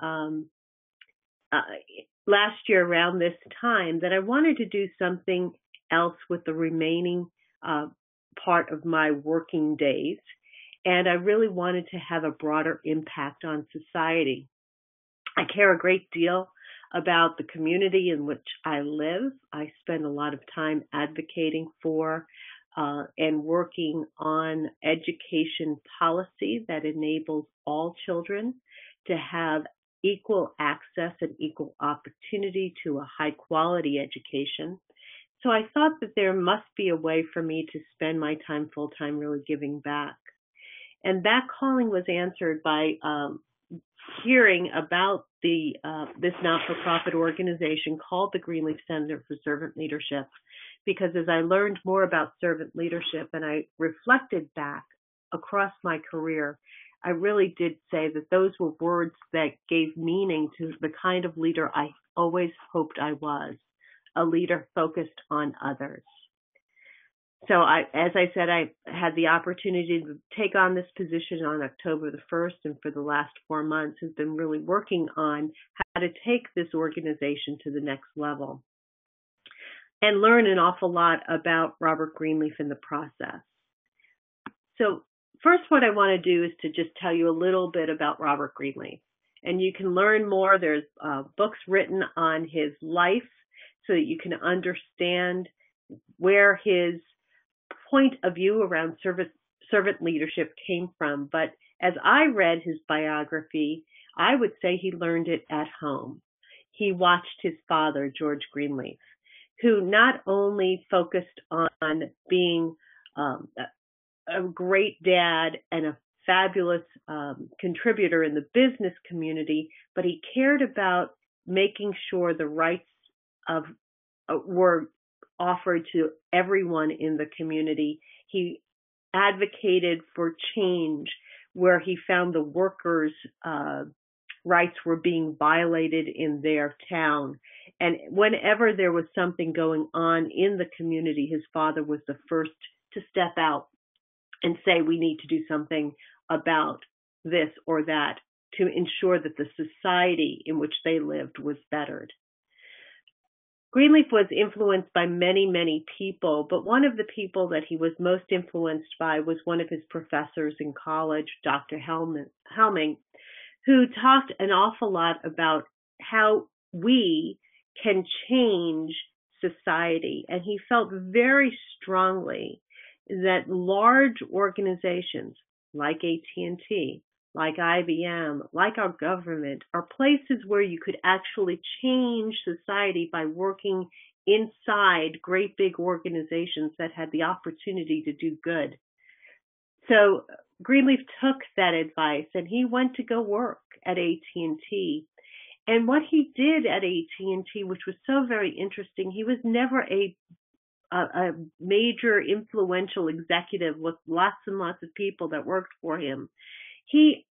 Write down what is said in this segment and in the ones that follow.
um, uh, last year around this time that I wanted to do something else with the remaining part of my working days. And I really wanted to have a broader impact on society. I care a great deal about the community in which I live. I spend a lot of time advocating for and working on education policy that enables all children to have equal access and equal opportunity to a high quality education. So I thought that there must be a way for me to spend my time full time really giving back. And that calling was answered by hearing about this not-for-profit organization called the Greenleaf Center for Servant Leadership, because as I learned more about servant leadership and I reflected back across my career, I really did say that those were words that gave meaning to the kind of leader I always hoped I was, a leader focused on others. So as I said, I had the opportunity to take on this position on October the 1st, and for the last 4 months have been really working on how to take this organization to the next level and learn an awful lot about Robert Greenleaf in the process. So first, what I want to do is to just tell you a little bit about Robert Greenleaf. And you can learn more. There's books written on his life so that you can understand where his point of view around servant leadership came from. But as I read his biography, I would say he learned it at home. He watched his father, George Greenleaf, who not only focused on being a great dad and a fabulous contributor in the business community, but he cared about making sure the rights were offered to everyone in the community. He advocated for change where he found the workers' rights were being violated in their town. And whenever there was something going on in the community, his father was the first to step out and say, we need to do something about this or that to ensure that the society in which they lived was bettered. Greenleaf was influenced by many, many people, but one of the people that he was most influenced by was one of his professors in college, Dr. Helming, who talked an awful lot about how we can change society. And he felt very strongly that large organizations like AT&T, like IBM, like our government, are places where you could actually change society by working inside great big organizations that had the opportunity to do good. So Greenleaf took that advice and he went to go work at AT&T. And what he did at AT&T, which was so very interesting, he was never a major influential executive with lots and lots of people that worked for him. He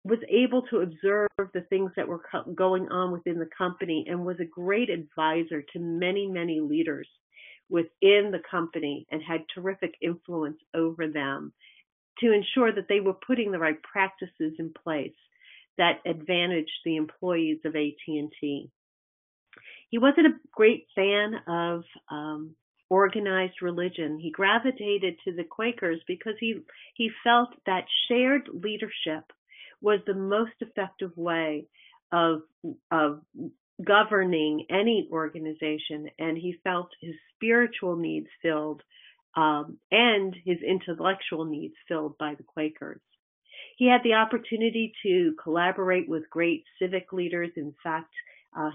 was able to observe the things that were going on within the company and was a great advisor to many, many leaders within the company and had terrific influence over them to ensure that they were putting the right practices in place that advantaged the employees of AT&T. He wasn't a great fan of organized religion. He gravitated to the Quakers because he felt that shared leadership was the most effective way of governing any organization, and he felt his spiritual needs filled and his intellectual needs filled by the Quakers. He had the opportunity to collaborate with great civic leaders. In fact,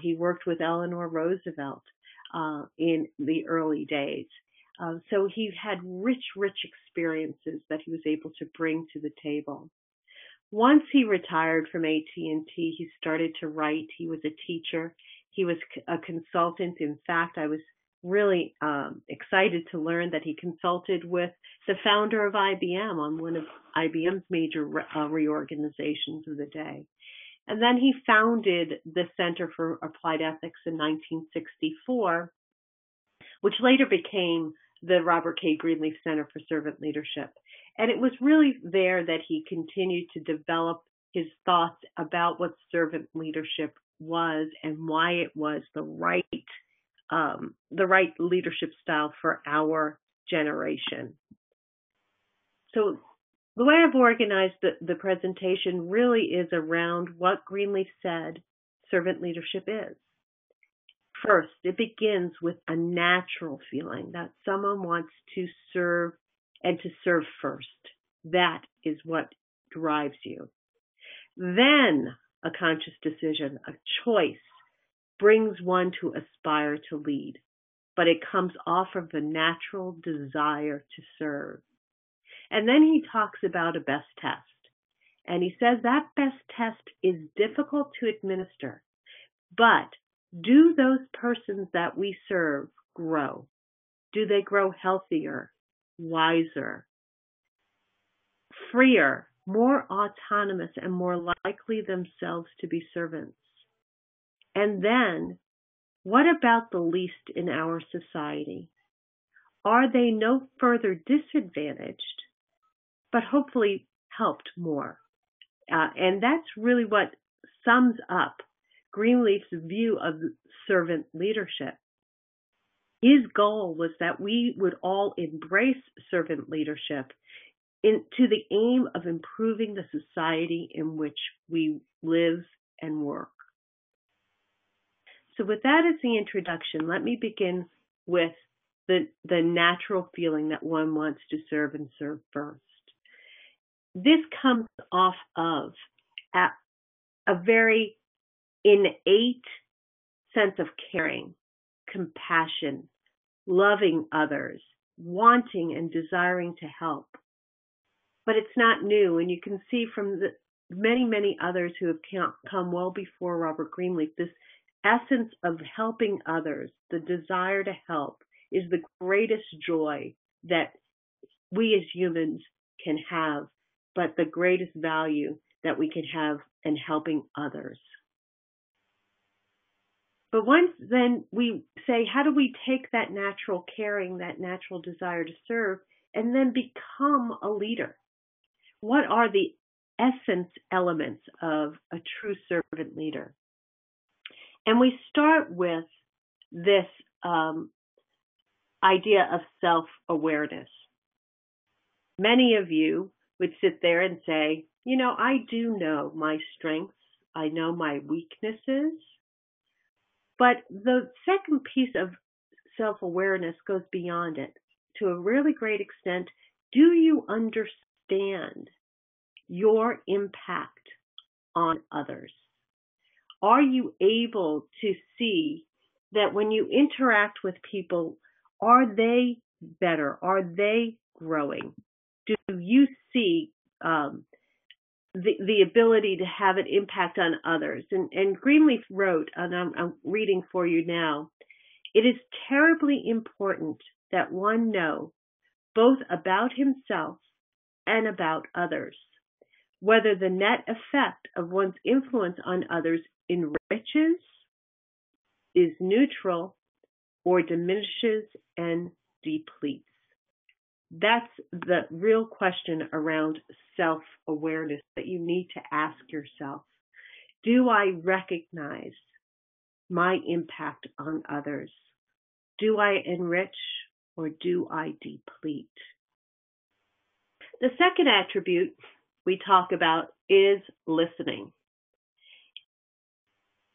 he worked with Eleanor Roosevelt in the early days. So he had rich experiences that he was able to bring to the table. Once he retired from AT&T, he started to write. He was a teacher. He was a consultant. In fact, I was really excited to learn that he consulted with the founder of IBM on one of IBM's major reorganizations of the day. And then he founded the Center for Applied Ethics in 1964, which later became the Robert K. Greenleaf Center for Servant Leadership. And it was really there that he continued to develop his thoughts about what servant leadership was and why it was the right leadership style for our generation. So the way I've organized the presentation really is around what Greenleaf said servant leadership is. First, it begins with a natural feeling that someone wants to serve and to serve first. That is what drives you. Then a conscious decision, a choice, brings one to aspire to lead, but it comes off of the natural desire to serve. And then he talks about a best test. And he says that best test is difficult to administer, but do those persons that we serve grow? Do they grow healthier, wiser, freer, more autonomous, and more likely themselves to be servants? And then, what about the least in our society? Are they no further disadvantaged, but hopefully helped more? And that's really what sums up Greenleaf's view of servant leadership. His goal was that we would all embrace servant leadership to the aim of improving the society in which we live and work. So with that as the introduction, let me begin with the natural feeling that one wants to serve and serve first. This comes off of a very innate sense of caring, compassion, loving others, wanting and desiring to help. But it's not new, and you can see from the many others who have come well before Robert Greenleaf, this essence of helping others, the desire to help, is the greatest joy that we as humans can have, but the greatest value that we can have in helping others. But once then we say, how do we take that natural caring, that natural desire to serve, and then become a leader? What are the essence elements of a true servant leader? And we start with this idea of self-awareness. Many of you would sit there and say, I do know my strengths. I know my weaknesses. But the second piece of self-awareness goes beyond it. To a really great extent, do you understand your impact on others? Are you able to see that when you interact with people, are they better? Are they growing? Do you see the ability to have an impact on others? And Greenleaf wrote, and I'm reading for you now, it is terribly important that one know both about himself and about others, whether the net effect of one's influence on others enriches, is neutral, or diminishes and depletes. That's the real question around self-awareness that you need to ask yourself. Do I recognize my impact on others? Do I enrich or do I deplete? The second attribute we talk about is listening.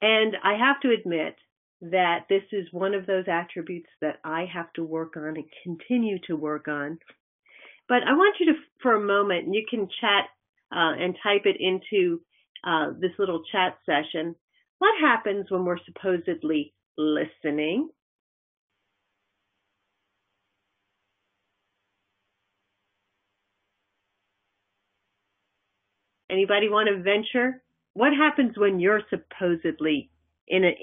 And I have to admit that this is one of those attributes that I have to work on and continue to work on. But I want you to, for a moment, and you can chat and type it into this little chat session. What happens when we're supposedly listening? Anybody want to venture? What happens when you're supposedly in an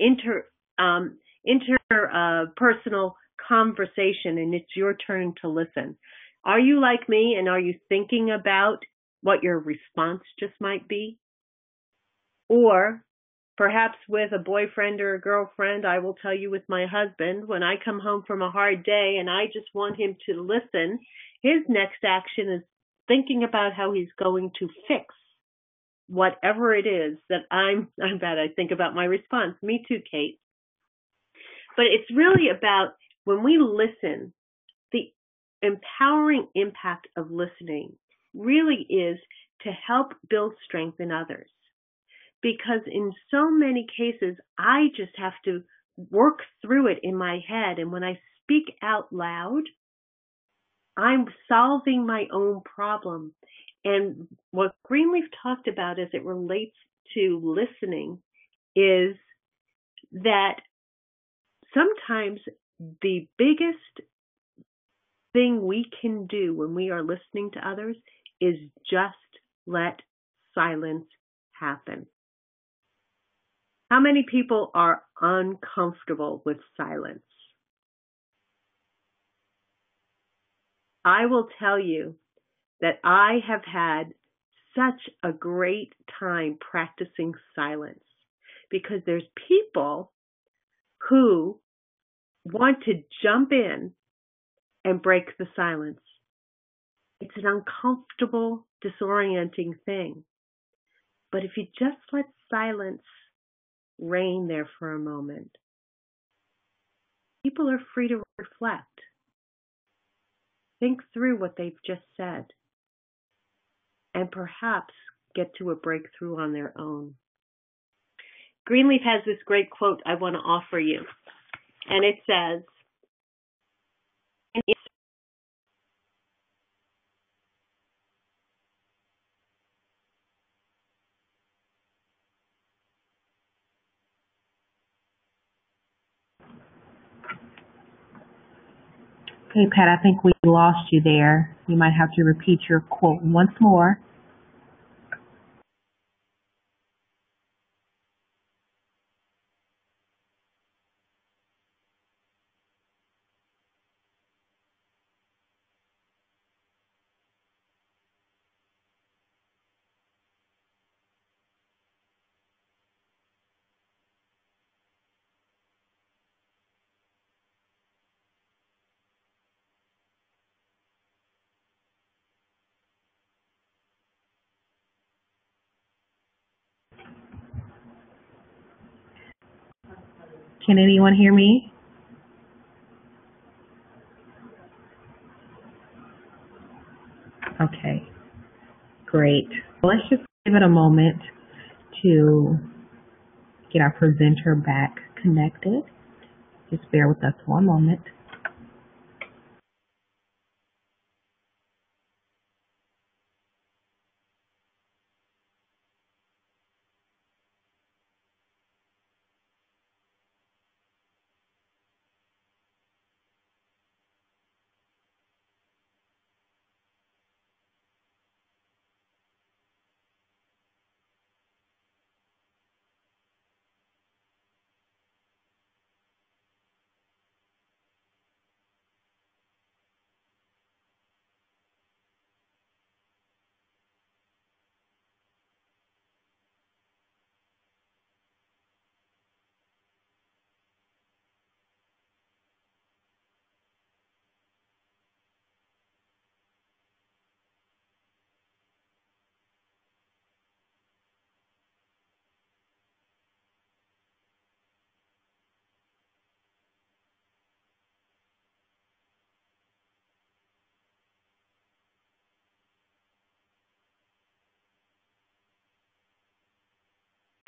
interpersonal conversation and it's your turn to listen? Are you like me, and are you thinking about what your response just might be? Or perhaps with a boyfriend or a girlfriend, I will tell you with my husband, when I come home from a hard day and I just want him to listen, his next action is thinking about how he's going to fix whatever it is that I'm bad. I think about my response. Me too, Kate. But it's really about when we listen, the empowering impact of listening really is to help build strength in others. Because in so many cases, I just have to work through it in my head. And when I speak out loud, I'm solving my own problem. And what Greenleaf talked about as it relates to listening is that sometimes the biggest thing we can do when we are listening to others is just let silence happen. How many people are uncomfortable with silence? I will tell you that I have had such a great time practicing silence because there's people who want to jump in and break the silence. It's an uncomfortable, disorienting thing. But if you just let silence reign there for a moment, people are free to reflect. Think through what they've just said and perhaps get to a breakthrough on their own. Greenleaf has this great quote I want to offer you, and it says, Okay, Pat, I think we lost you there. You might have to repeat your quote once more. Can anyone hear me? Okay, great. Well, let's just give it a moment to get our presenter back connected. Just bear with us one moment.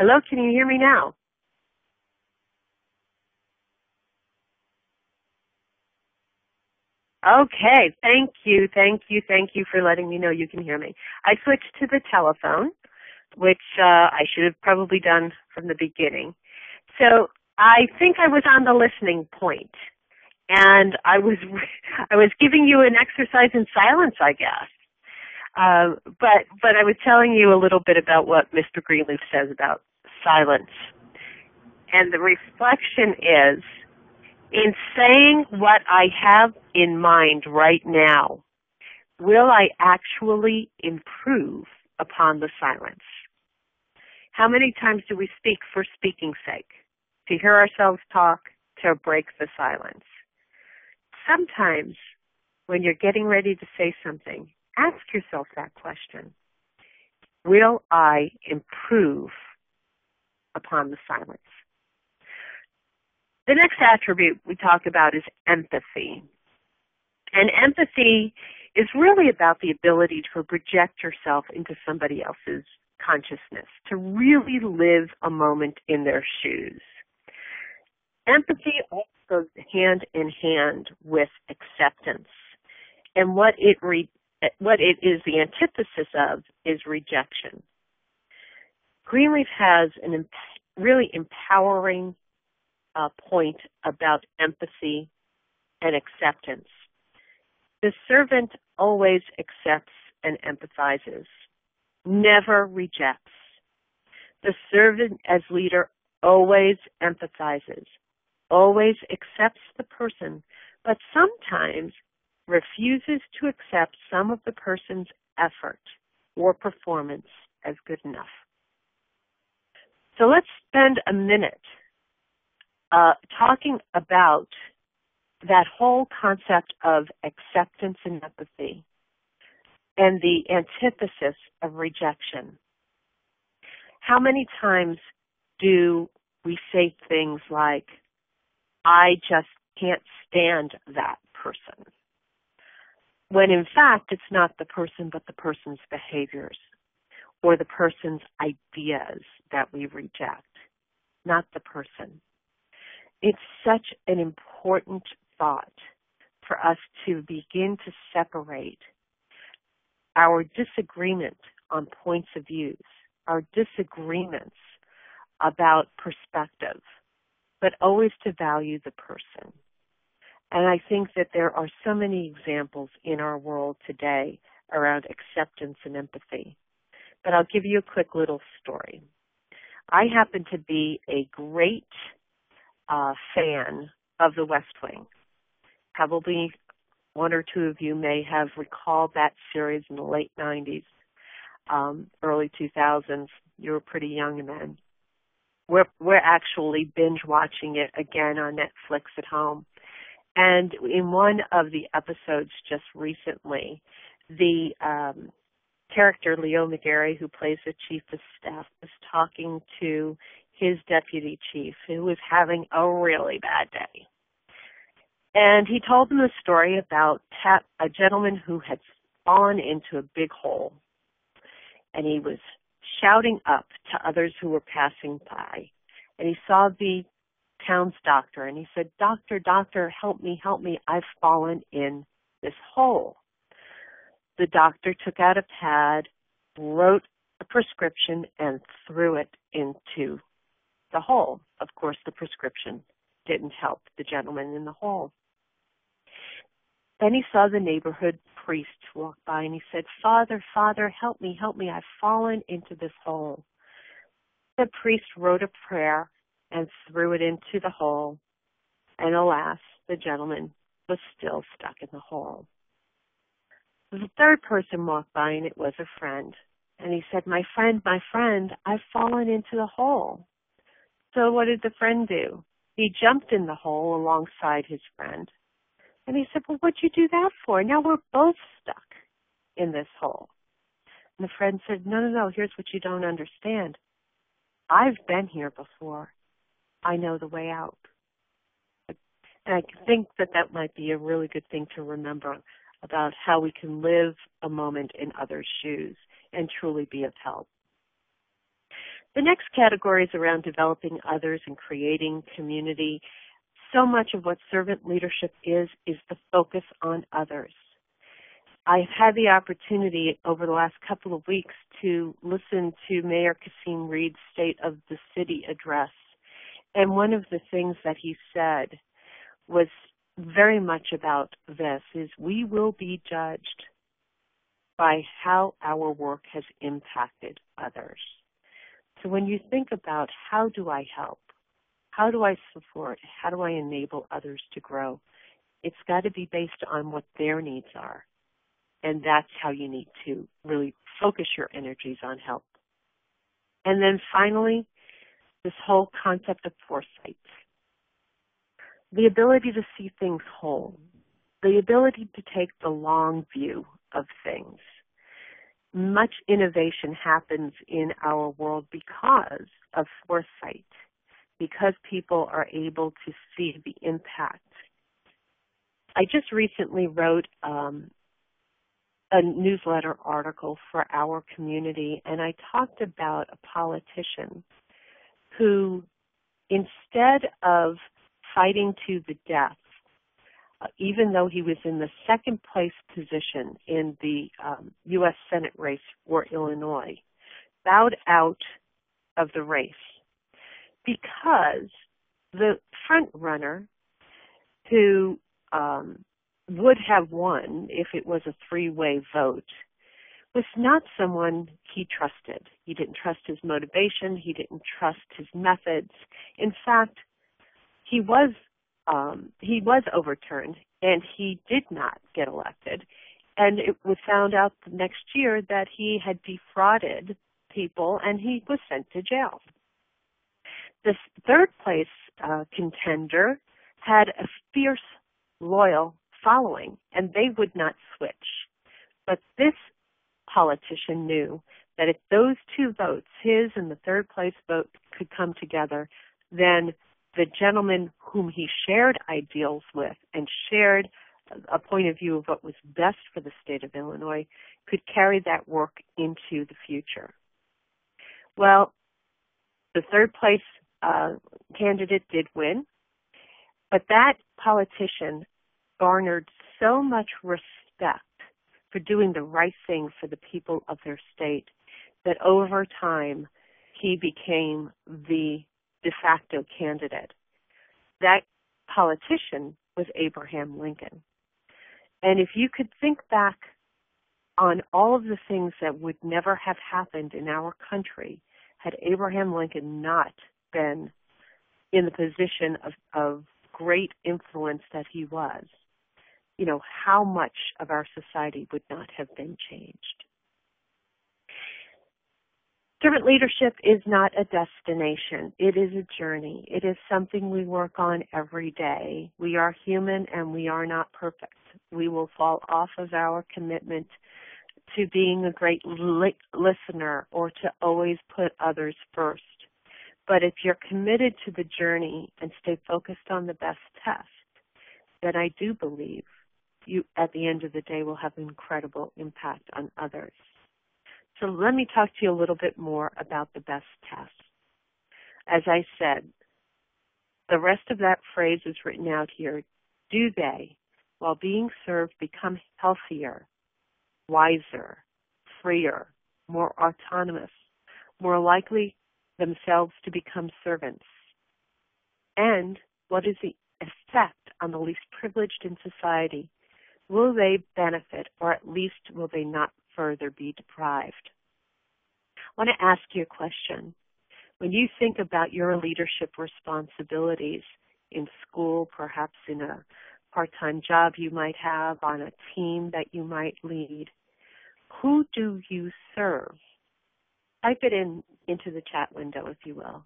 hello, can you hear me now? Okay, thank you for letting me know you can hear me. I switched to the telephone, which I should have probably done from the beginning. So I think I was on the listening point, and I was giving you an exercise in silence, I guess. But I was telling you a little bit about what Mr. Greenleaf says about silence. And the reflection is, in saying what I have in mind right now, will I actually improve upon the silence? How many times do we speak for speaking's sake? To hear ourselves talk, to break the silence. Sometimes, when you're getting ready to say something, ask yourself that question. Will I improve upon the silence? The next attribute we talk about is empathy. And empathy is really about the ability to project yourself into somebody else's consciousness, to really live a moment in their shoes. Empathy also goes hand in hand with acceptance. And what it is the antithesis of is rejection. Greenleaf has a really empowering point about empathy and acceptance. The servant always accepts and empathizes, never rejects. The servant as leader always empathizes, always accepts the person, but sometimes refuses to accept some of the person's effort or performance as good enough. So let's spend a minute talking about that whole concept of acceptance and empathy and the antithesis of rejection. How many times do we say things like, I just can't stand that person, when in fact it's not the person but the person's behaviors or the person's ideas that we reject, not the person. It's such an important thought for us to begin to separate our disagreement on points of views, our disagreements about perspective, but always to value the person. And I think that there are so many examples in our world today around acceptance and empathy. But I'll give you a quick little story. I happen to be a great fan of The West Wing. Probably one or two of you may have recalled that series in the late 90s, early 2000s. You were pretty young then. We're actually binge watching it again on Netflix at home. And in one of the episodes just recently, the character Leo McGarry, who plays the chief of staff, was talking to his deputy chief, who was having a really bad day. And he told him a story about a gentleman who had fallen into a big hole. And he was shouting up to others who were passing by. And he saw the town's doctor, and he said, Doctor, doctor, help me, I've fallen in this hole. The doctor took out a pad, wrote a prescription, and threw it into the hole. Of course, the prescription didn't help the gentleman in the hole. Then he saw the neighborhood priest walk by, and he said, Father, Father, help me, I've fallen into this hole. The priest wrote a prayer and threw it into the hole, and alas, the gentleman was still stuck in the hole. The third person walked by, and it was a friend, and he said, my friend, I've fallen into the hole. So what did the friend do? He jumped in the hole alongside his friend, and he said, well, what'd you do that for? Now we're both stuck in this hole. And the friend said, no, here's what you don't understand. I've been here before. I know the way out. And I think that might be a really good thing to remember about how we can live a moment in others' shoes and truly be of help. The next category is around developing others and creating community. So much of what servant leadership is the focus on others. I've had the opportunity over the last couple of weeks to listen to Mayor Kasim Reed's State of the City address. And one of the things that he said was very much about this, is we will be judged by how our work has impacted others. So when you think about how do I help, how do I support, how do I enable others to grow, it's got to be based on what their needs are. And that's how you need to really focus your energies on help. And then finally, this whole concept of foresight. The ability to see things whole. The ability to take the long view of things. much innovation happens in our world because of foresight, because people are able to see the impact. I just recently wrote a newsletter article for our community, and I talked about a politician who, instead of fighting to the death, even though he was in the second place position in the U.S. Senate race for Illinois, bowed out of the race because the front runner, who would have won if it was a three-way vote, was not someone he trusted. He didn't trust his motivation. He didn't trust his methods. In fact, he was overturned, and he did not get elected. And it was found out the next year that he had defrauded people, and he was sent to jail. The third place contender had a fierce, loyal following, and they would not switch. But this politician knew that if those two votes, his and the third place vote, could come together, then the gentleman whom he shared ideals with and shared a point of view of what was best for the state of Illinois could carry that work into the future. Well, the third place candidate did win, but that politician garnered so much respect for doing the right thing for the people of their state that over time he became the de facto candidate. That politician was Abraham Lincoln. And if you could think back on all of the things that would never have happened in our country had Abraham Lincoln not been in the position of great influence that he was, you know, how much of our society would not have been changed. Servant leadership is not a destination. It is a journey. It is something we work on every day. We are human and we are not perfect. We will fall off of our commitment to being a great listener or to always put others first. But if you're committed to the journey and stay focused on the best test, then I do believe you, at the end of the day, will have an incredible impact on others. So let me talk to you a little bit more about the best test. As I said, the rest of that phrase is written out here. Do they, while being served, become healthier, wiser, freer, more autonomous, more likely themselves to become servants? And what is the effect on the least privileged in society? Will they benefit, or at least will they not further be deprived? I want to ask you a question. When you think about your leadership responsibilities in school, perhaps in a part-time job you might have, on a team that you might lead, who do you serve? Type it into the chat window, if you will.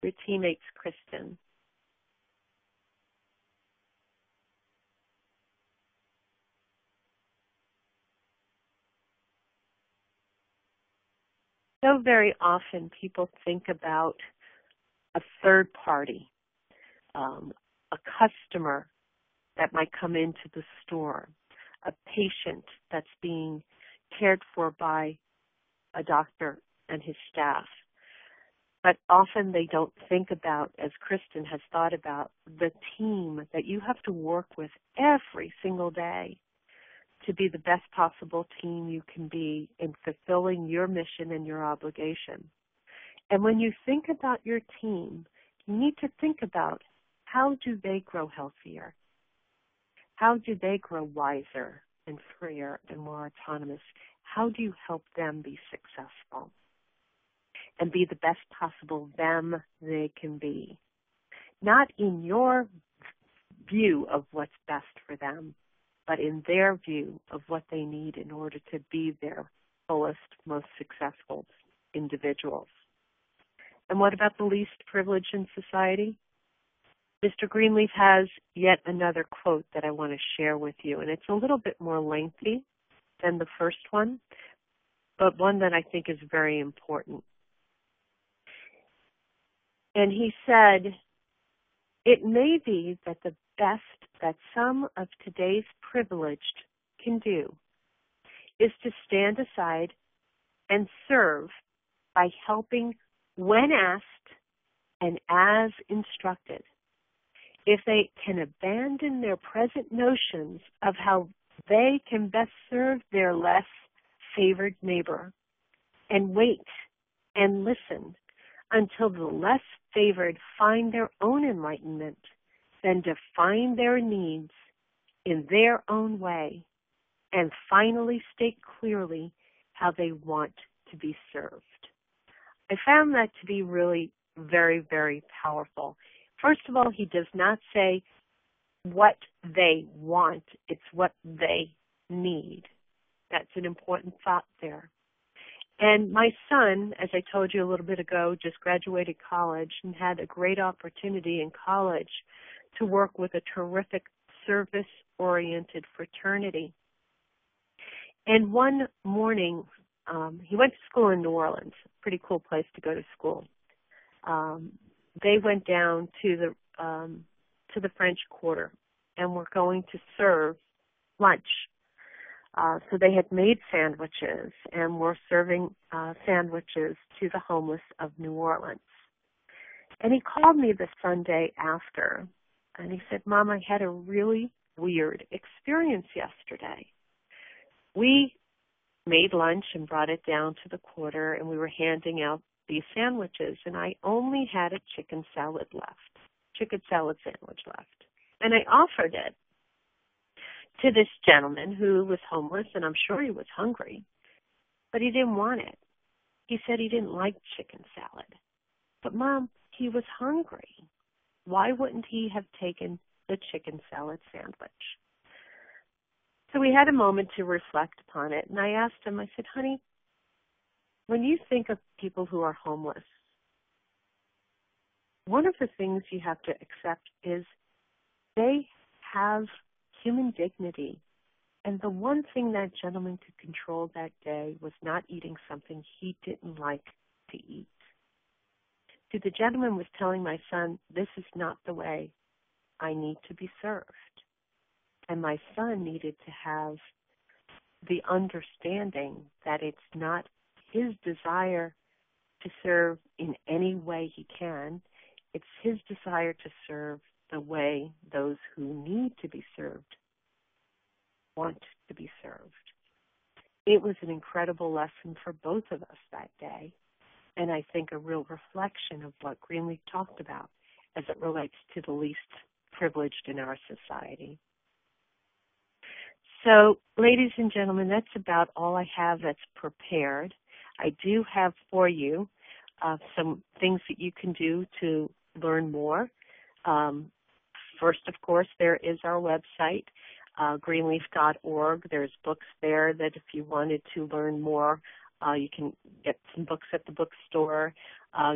Your teammates, Kristen. So very often people think about a third party, a customer that might come into the store, a patient that's being cared for by a doctor and his staff. But often they don't think about, as Kristen has thought about, the team that you have to work with every single day to be the best possible team you can be in fulfilling your mission and your obligation. And when you think about your team, you need to think about, how do they grow healthier? How do they grow wiser and freer and more autonomous? How do you help them be successful and be the best possible them they can be? Not in your view of what's best for them, but in their view of what they need in order to be their fullest, most successful individuals. And what about the least privileged in society? Mr. Greenleaf has yet another quote that I want to share with you, and it's a little bit more lengthy than the first one, but one that I think is very important. And he said, "It may be that the best that some of today's privileged can do is to stand aside and serve by helping when asked and as instructed. If they can abandon their present notions of how they can best serve their less favored neighbor and wait and listen until the less favored find their own enlightenment, then define their needs in their own way and finally state clearly how they want to be served." I found that to be really very, very powerful. First of all, he does not say what they want, it's what they need. That's an important thought there. And my son, as I told you a little bit ago, just graduated college and had a great opportunity in college to work with a terrific service-oriented fraternity. And one morning, he went to school in New Orleans, a pretty cool place to go to school. They went down to the French Quarter and were going to serve lunch. So they had made sandwiches and were serving sandwiches to the homeless of New Orleans. And he called me the Sunday after, and he said, "Mom, I had a really weird experience yesterday. We made lunch and brought it down to the quarter, and we were handing out these sandwiches, and I only had a chicken salad sandwich left. And I offered it to this gentleman who was homeless, and I'm sure he was hungry, but he didn't want it. He said he didn't like chicken salad. But, Mom, he was hungry. Why wouldn't he have taken the chicken salad sandwich?" So we had a moment to reflect upon it, and I asked him, I said, "Honey, when you think of people who are homeless, one of the things you have to accept is they have human dignity. And the one thing that gentleman could control that day was not eating something he didn't like to eat." See, the gentleman was telling my son, "This is not the way I need to be served." And my son needed to have the understanding that it's not his desire to serve in any way he can. It's his desire to serve the way those who need to be served want to be served. It was an incredible lesson for both of us that day, and I think a real reflection of what Greenlee talked about as it relates to the least privileged in our society. So, ladies and gentlemen, that's about all I have that's prepared. I do have for you some things that you can do to learn more. First, of course, there is our website, greenleaf.org. There's books there that if you wanted to learn more, you can get some books at the bookstore.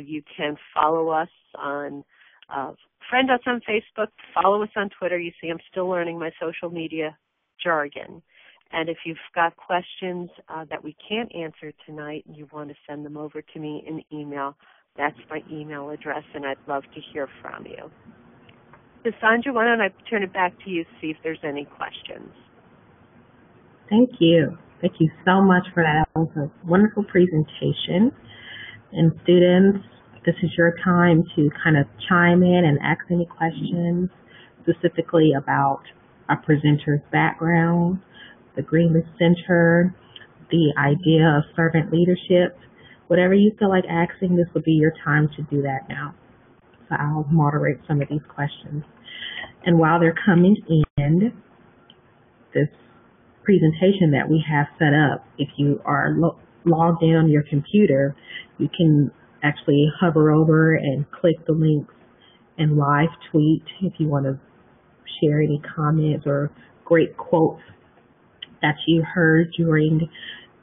You can follow us on, friend us on Facebook, follow us on Twitter. You see, I'm still learning my social media jargon. And if you've got questions that we can't answer tonight and you want to send them over to me in email, that's my email address, and I'd love to hear from you. So, Sandra, why don't I turn it back to you to see if there's any questions? Thank you. Thank you so much for that. That was a wonderful presentation. And students, this is your time to kind of chime in and ask any questions specifically about our presenter's background, the Greenleaf Center, the idea of servant leadership. Whatever you feel like asking, this will be your time to do that now. So I'll moderate some of these questions. And while they're coming in, this presentation that we have set up, if you are logged in on your computer, you can actually hover over and click the links and live tweet if you want to share any comments or great quotes that you heard during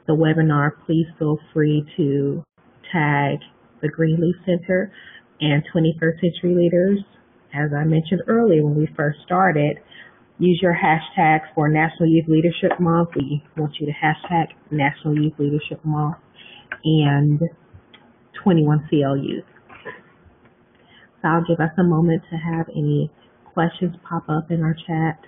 the webinar, please feel free to tag the Greenleaf Center and 21st Century Leaders. As I mentioned earlier when we first started, use your hashtags for National Youth Leadership Month. We want you to hashtag National Youth Leadership Month and 21CL Youth. So I'll give us a moment to have any questions pop up in our chat.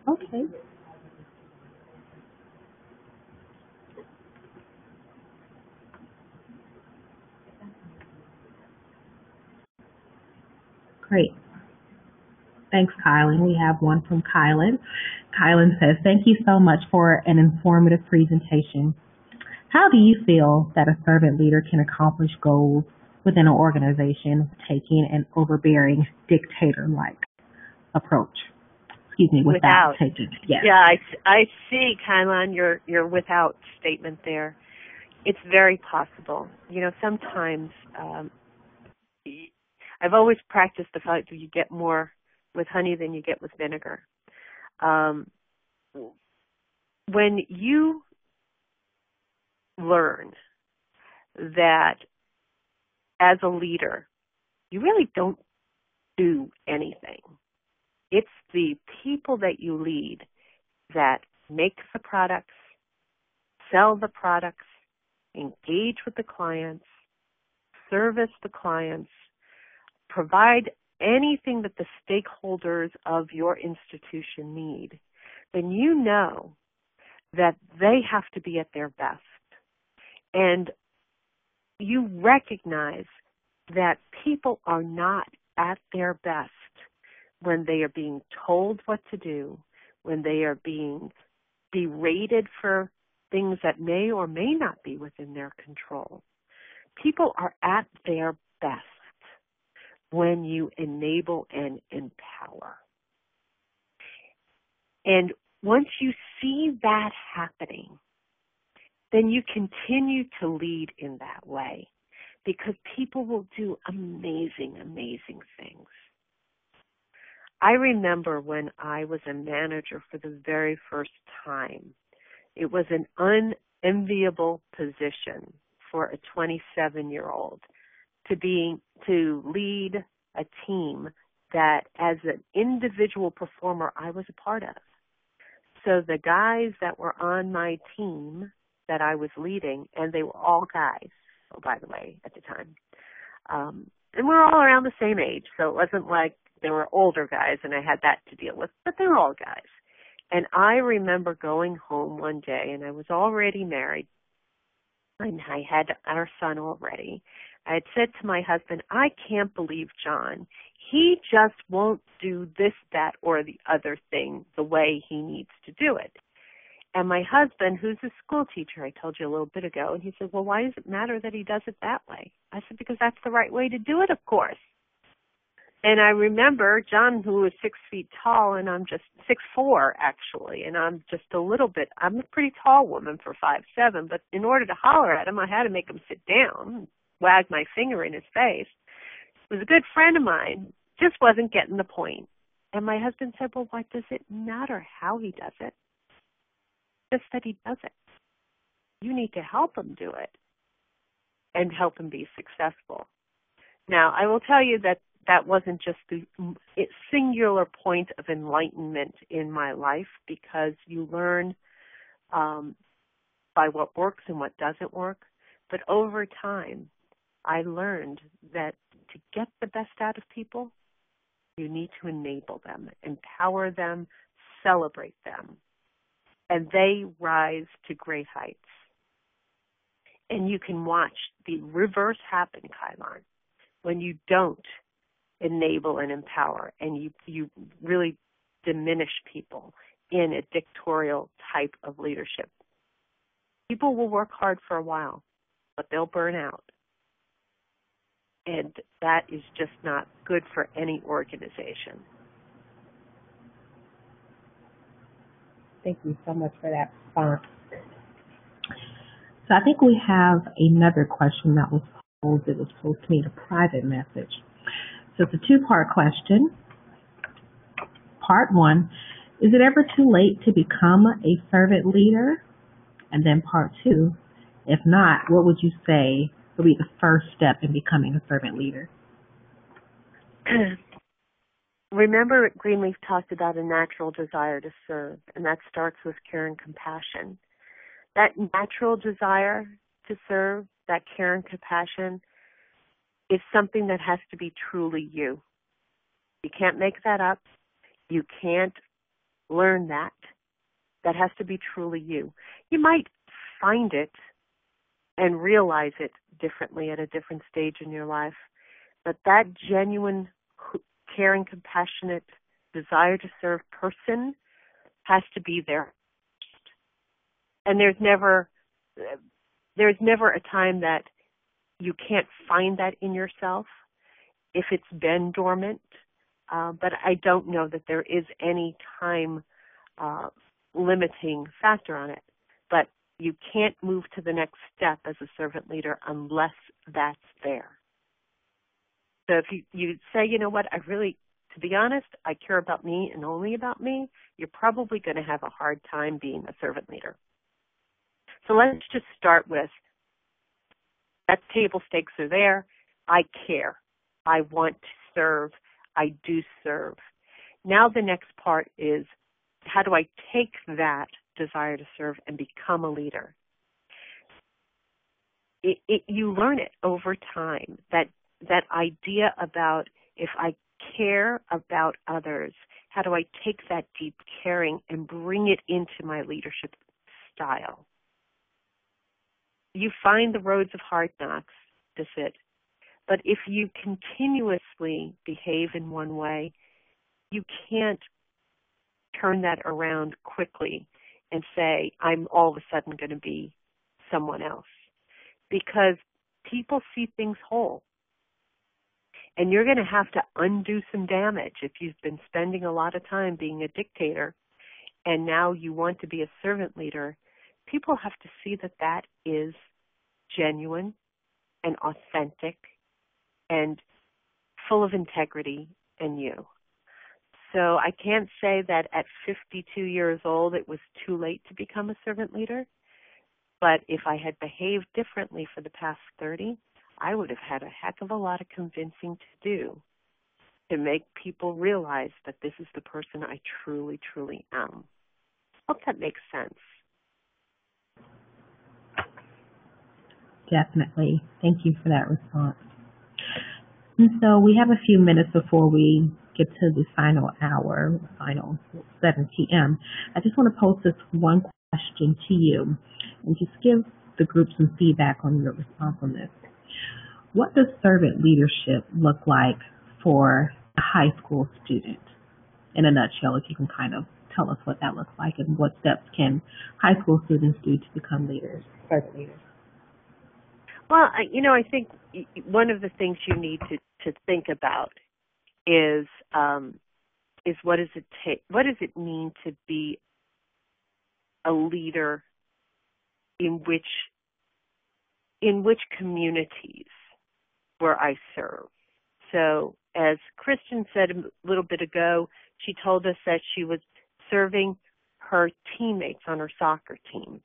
Okay. Great. Thanks, Kylan. We have one from Kylan. Kylan says, thank you so much for an informative presentation. How do you feel that a servant leader can accomplish goals within an organization taking an overbearing dictator-like approach? Without taking. Yes. Yeah, I see, Kylan, your without statement there. It's very possible. You know, sometimes I've always practiced the fact that you get more with honey than you get with vinegar. When you learn that as a leader, you really don't do anything. It's the people that you lead that make the products, sell the products, engage with the clients, service the clients, provide anything that the stakeholders of your institution need, then you know that they have to be at their best. And you recognize that people are not at their best when they are being told what to do, when they are being berated for things that may or may not be within their control. People are at their best when you enable and empower. And once you see that happening, then you continue to lead in that way because people will do amazing, amazing things. I remember when I was a manager for the very first time, it was an unenviable position for a 27-year-old to lead a team that as an individual performer I was a part of. So the guys that were on my team that I was leading, and they were all guys, oh, by the way, at the time, and we're all around the same age, so it wasn't like there were older guys and I had that to deal with, but they were all guys. And I remember going home one day, and I was already married, and I had our son already. I had said to my husband, I can't believe John. He just won't do this, that, or the other thing the way he needs to do it. And my husband, who's a school teacher, I told you a little bit ago, and he said, well, why does it matter that he does it that way? I said, because that's the right way to do it, of course. And I remember John, who was 6 feet tall, and I'm just 6'4", actually, and I'm just a little bit, I'm a pretty tall woman for 5'7", but in order to holler at him, I had to make him sit down, wag my finger in his face. He was a good friend of mine, just wasn't getting the point. And my husband said, well, why does it matter how he does it? Just that he does it. You need to help him do it and help him be successful. Now, I will tell you that that wasn't just the singular point of enlightenment in my life, because you learn by what works and what doesn't work. But over time, I learned that to get the best out of people, you need to enable them, empower them, celebrate them, and they rise to great heights. And you can watch the reverse happen, Kylan, when you don't enable and empower, and you really diminish people in a dictatorial type of leadership. People will work hard for a while, but they'll burn out. And that is just not good for any organization. Thank you so much for that response. So I think we have another question that was posed. It was posed to me in a private message. So it's a two-part question. Part one, is it ever too late to become a servant leader? And then part two, if not, what would you say would be the first step in becoming a servant leader? Remember, Greenleaf talked about a natural desire to serve, and that starts with care and compassion. That natural desire to serve, that care and compassion, is something that has to be truly you. You can't make that up. You can't learn that. That has to be truly you. You might find it and realize it differently at a different stage in your life, but that genuine caring, compassionate desire to serve person has to be there. And there's never a time that you can't find that in yourself if it's been dormant. But I don't know that there is any time limiting factor on it. But you can't move to the next step as a servant leader unless that's there. So if you say, you know what, to be honest, I care about me and only about me, you're probably going to have a hard time being a servant leader. So let's just start with that table stakes are there. I care. I want to serve. I do serve. Now the next part is, how do I take that desire to serve and become a leader? You learn it over time, that idea about if I care about others, how do I take that deep caring and bring it into my leadership style? You find the roads of hard knocks to sit, but if you continuously behave in one way, you can't turn that around quickly and say, I'm all of a sudden going to be someone else. Because people see things whole. And you're going to have to undo some damage if you've been spending a lot of time being a dictator and now you want to be a servant leader. People have to see that that is genuine and authentic and full of integrity in you. So I can't say that at 52 years old it was too late to become a servant leader, but if I had behaved differently for the past 30, I would have had a heck of a lot of convincing to do to make people realize that this is the person I truly, truly am. Hope that makes sense. Definitely. Thank you for that response. And so we have a few minutes before we get to the final hour, final 7 p.m. I just want to pose this one question to you and just give the group some feedback on your response on this. What does servant leadership look like for a high school student? In a nutshell, if you can kind of tell us what that looks like and what steps can high school students do to become leaders, servant leaders? Well, I think one of the things you need to think about is what does it take? What does it mean to be a leader in which communities where I serve? So, as Kristen said a little bit ago, she told us that she was serving her teammates on her soccer team.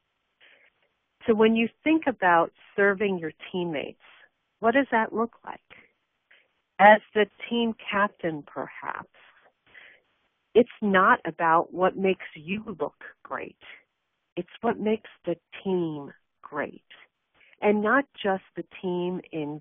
So when you think about serving your teammates, what does that look like? As the team captain, perhaps, it's not about what makes you look great. It's what makes the team great. And not just the team in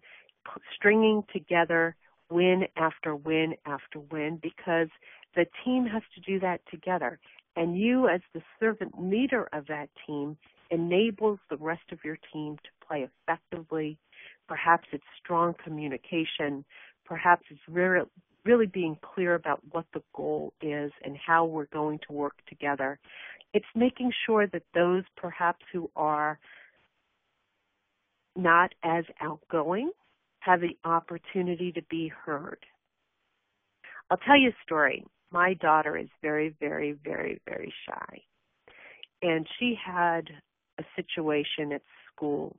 stringing together win after win after win, because the team has to do that together. And you, as the servant leader of that team, enables the rest of your team to play effectively. Perhaps it's strong communication. Perhaps it's really being clear about what the goal is and how we're going to work together. It's making sure that those perhaps who are not as outgoing have the opportunity to be heard. I'll tell you a story. My daughter is very, very, very, very shy. and she had a situation at school,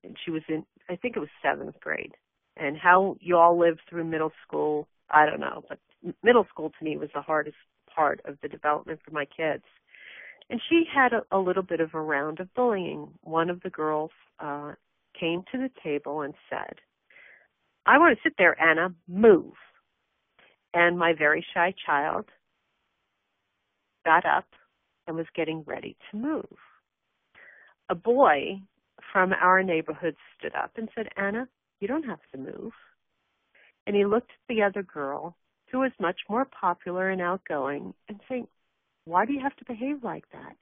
and she was in, I think it was 7th grade. And how you all lived through middle school, I don't know, but middle school to me was the hardest part of the development for my kids. And she had a little bit of a round of bullying. One of the girls came to the table and said, "I want to sit there, Anna, move." And my very shy child got up and was getting ready to move. A boy from our neighborhood stood up and said, "Anna, you don't have to move." And he looked at the other girl, who was much more popular and outgoing, and saying, "Why do you have to behave like that?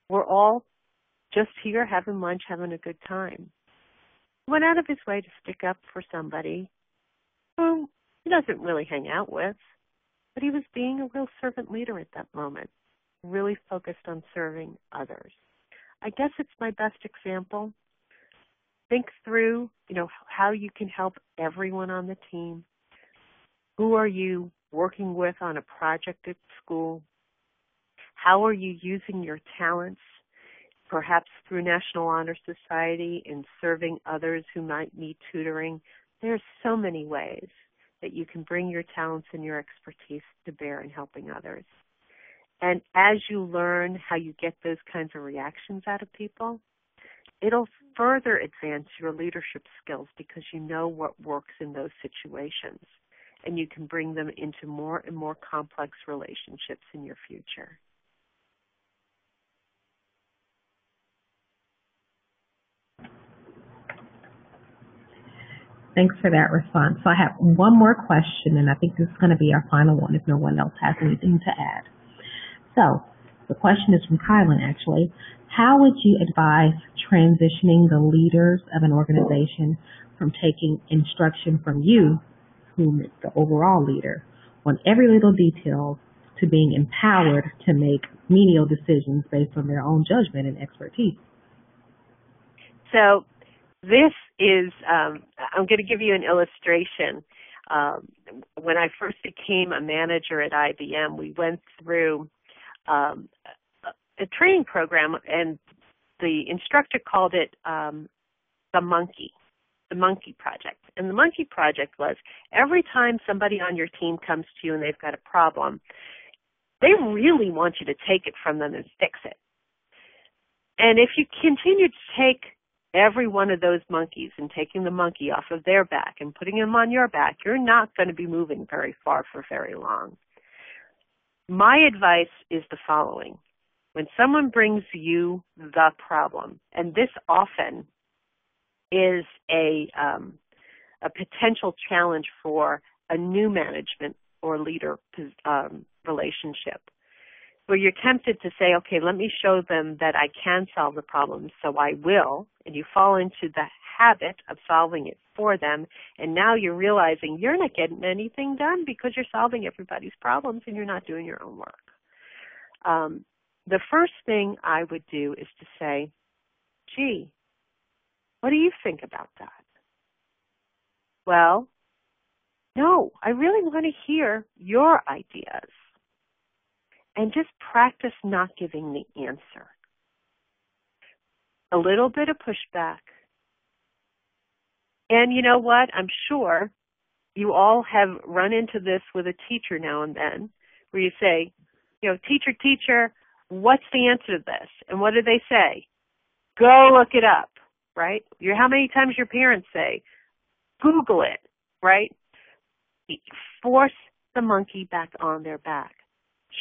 We're all just here having lunch, having a good time." He went out of his way to stick up for somebody who he doesn't really hang out with, but he was being a real servant leader at that moment, really focused on serving others. I guess it's my best example. Think through, how you can help everyone on the team. Who are you working with on a project at school? How are you using your talents, perhaps through National Honor Society, in serving others who might need tutoring? There's so many ways that you can bring your talents and your expertise to bear in helping others. And as you learn how you get those kinds of reactions out of people, it'll further advance your leadership skills because you know what works in those situations, and you can bring them into more and more complex relationships in your future. Thanks for that response. So I have one more question, and I think this is going to be our final one if no one else has anything to add. So the question is from Kylan, actually. How would you advise transitioning the leaders of an organization from taking instruction from you, whom is the overall leader, on every little detail, to being empowered to make menial decisions based on their own judgment and expertise? So this is, I'm going to give you an illustration. When I first became a manager at IBM, we went through a training program, and the instructor called it the monkey project. And the monkey project was every time somebody on your team comes to you and they've got a problem, they really want you to take it from them and fix it. And if you continue to take every one of those monkeys and taking the monkey off of their back and putting him on your back, you're not going to be moving very far for very long. My advice is the following. When someone brings you the problem, and this often is a potential challenge for a new management or leader relationship, where you're tempted to say, okay, let me show them that I can solve the problem, so I will, and you fall into the habit of solving it for them, and now you're realizing you're not getting anything done because you're solving everybody's problems and you're not doing your own work. The first thing I would do is to say, gee, what do you think about that? Well, no, I really want to hear your ideas. And just practice not giving the answer. A little bit of pushback. And you know what? I'm sure you all have run into this with a teacher now and then, where you say, teacher, what's the answer to this? And what do they say? Go look it up, right? How many times your parents say, Google it, right? Force the monkey back on their back.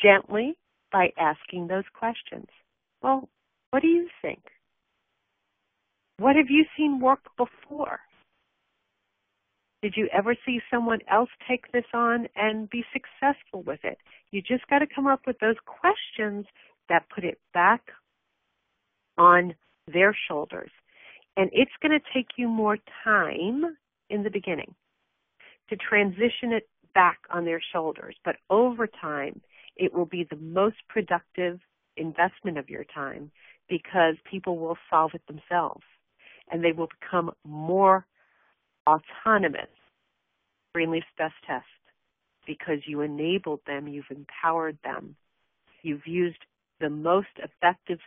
Gently, by asking those questions. Well, what do you think? What have you seen work before? Did you ever see someone else take this on and be successful with it? You just got to come up with those questions that put it back on their shoulders. And it's going to take you more time in the beginning to transition it back on their shoulders. But over time, it will be the most productive investment of your time because people will solve it themselves and they will become more autonomous. Greenleaf's best test, because you enabled them, you've empowered them, you've used the most effective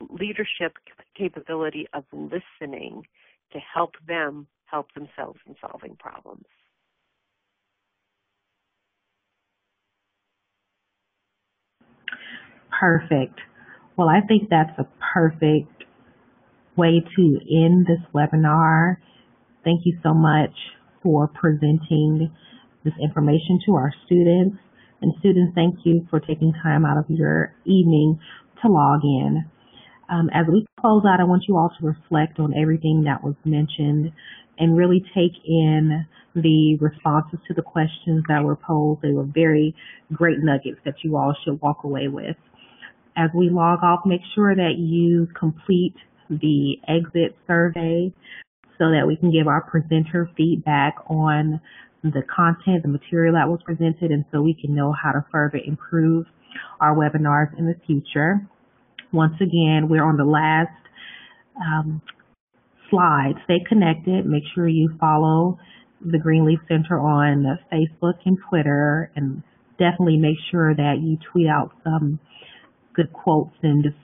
leadership capability of listening to help them help themselves in solving problems. Perfect. Well, I think that's a perfect way to end this webinar. Thank you so much for presenting this information to our students. And students, thank you for taking time out of your evening to log in. As we close out, I want you all to reflect on everything that was mentioned and really take in the responses to the questions that were posed. They were very great nuggets that you all should walk away with. As we log off, make sure that you complete the exit survey so that we can give our presenter feedback on the content, the material that was presented, and so we can know how to further improve our webinars in the future. Once again, we're on the last slide. Stay connected. Make sure you follow the Greenleaf Center on Facebook and Twitter, and definitely make sure that you tweet out some good quotes and just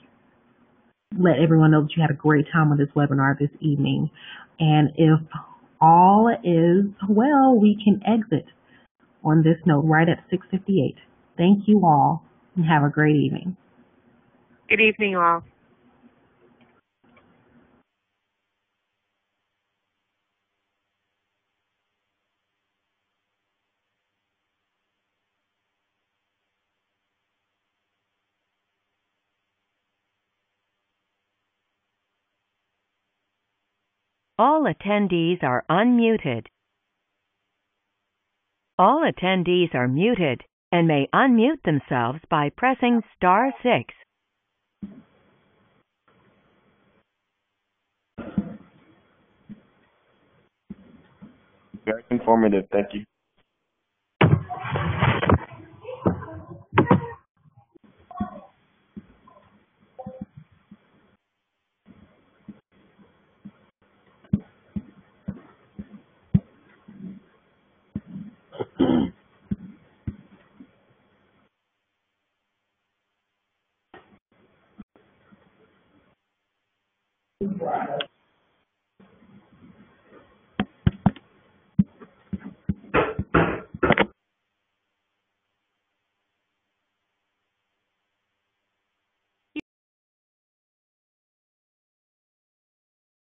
let everyone know that you had a great time with this webinar this evening. And if all is well, we can exit on this note right at 6:58. Thank you all and have a great evening. Good evening, all. All attendees are unmuted. All attendees are muted and may unmute themselves by pressing *6. Very informative. Thank you.